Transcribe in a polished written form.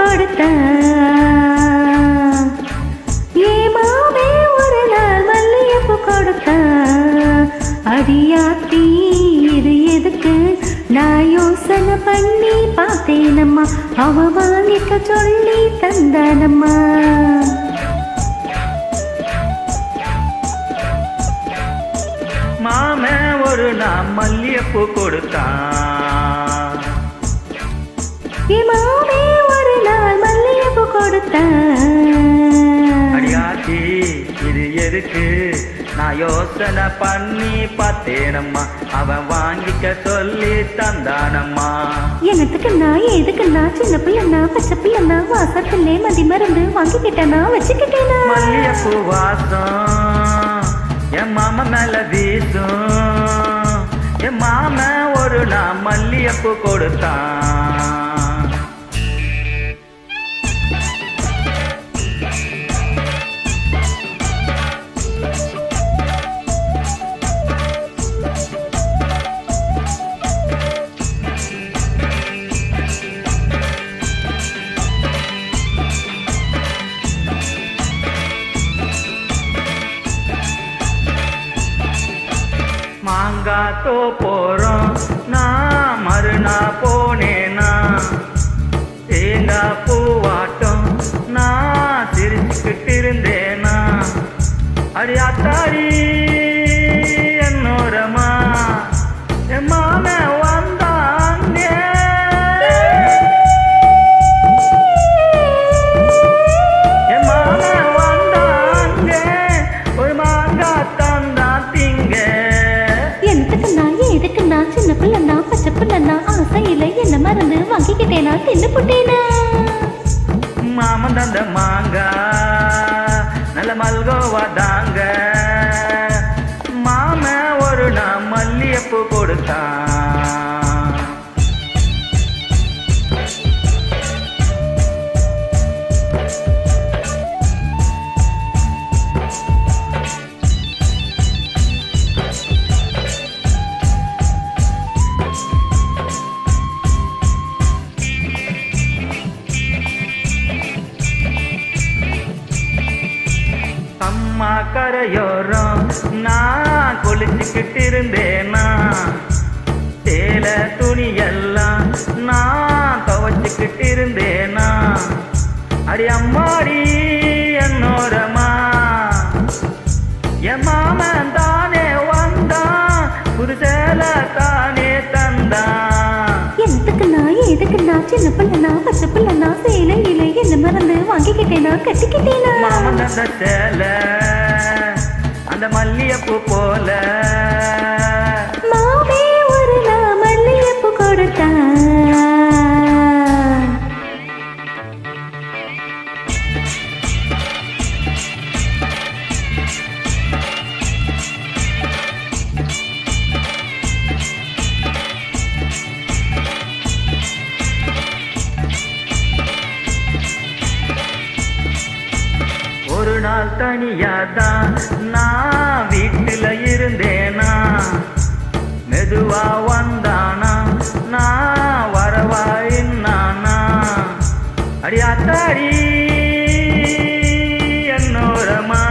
கொடுத்தான். ஏமாவே ஒரு நாள் மல்லிகைப்பூ கொடுத்தான். அடியாத்தி இது எதுக்கு நான் யோசனை பண்ணி பார்த்தேனம்மா. அவ வாங்கிக்க சொல்லி தந்தானம்மா. மாமே ஒரு நாள் மல்லிகைப்பூ கொடுத்தான். மாமே ஒரு நாள் மல்லிகைப்பூ கொடுத்தான். அடியாச்சி இது எதுக்கு நான் யோசனை பண்ணி பார்த்தேனம்மா. அவன் வாங்கிக்க சொல்லி தந்தானம்மா. எனத்துக்குண்ணா எதுக்குண்ணா சின்ன பிள்ளைண்ணா பச்சை பிள்ளைண்ணா வாசத்திலே மதி மருந்து வாங்கிக்கிட்டேனா வச்சுக்கிட்டேனா. மல்லிகைப்பூ வாசம் என் மாமா மேல வீசும். என் மாமா ஒரு நாள் மல்லிகைப்பூ கொடுத்தான். மாங்காத்தோ போறோம் நான் மறுநா போனேனா. தேங்கா பூவாட்டம் நான் சிரிச்சுக்கிட்டு இருந்தேனா. அடி அத்தாடி என்னோரமா என் மாம வந்தாங்க. என் மாம வந்தாங்க ஒரு மாங்கா தந்தா திங்க. எதுக்குண்ணா சின்ன பிள்ளைண்ணா பச்சை பிள்ளைண்ணா ஆசையில என்ன மருந்து வாங்கிக்கிட்டேனா தின்னு புட்டேனா. மாமன் தந்த மாங்கா நல்ல மல்கோவா தாங்க. மாம ஒரு நாள் மல்லிகைப்பூ கொடுத்தான். அம்மா கரையோரம் நான் குளிச்சுக்கிட்டு இருந்தேனா. சேல துணியெல்லாம் நான் துவச்சுக்கிட்டு இருந்தேனா. அடி அம்மாடி என்னோரமா என் மாமன் தானே வந்தான். புது சேல தானே தந்தான். எதுக்குண்ணா சின்ன பிள்ளைண்ணா பச்சை பிள்ளைண்ணா சேலையில என்ன மருந்து வாங்கிக்கிட்டேனா கட்டிக்கிட்டேனா. மாமன் தந்த சேல அந்த மல்லிகைப்பூ போல. மாமே ஒரு நாள் மல்லிகைப்பூ கொடுத்தான். ஒரு நாள் தனியாதான் நான் வீட்டுல இருந்தேனா. மெதுவா வந்தானா நான் வரவா என்னானா. அடி அத்தாடி என்னோரமா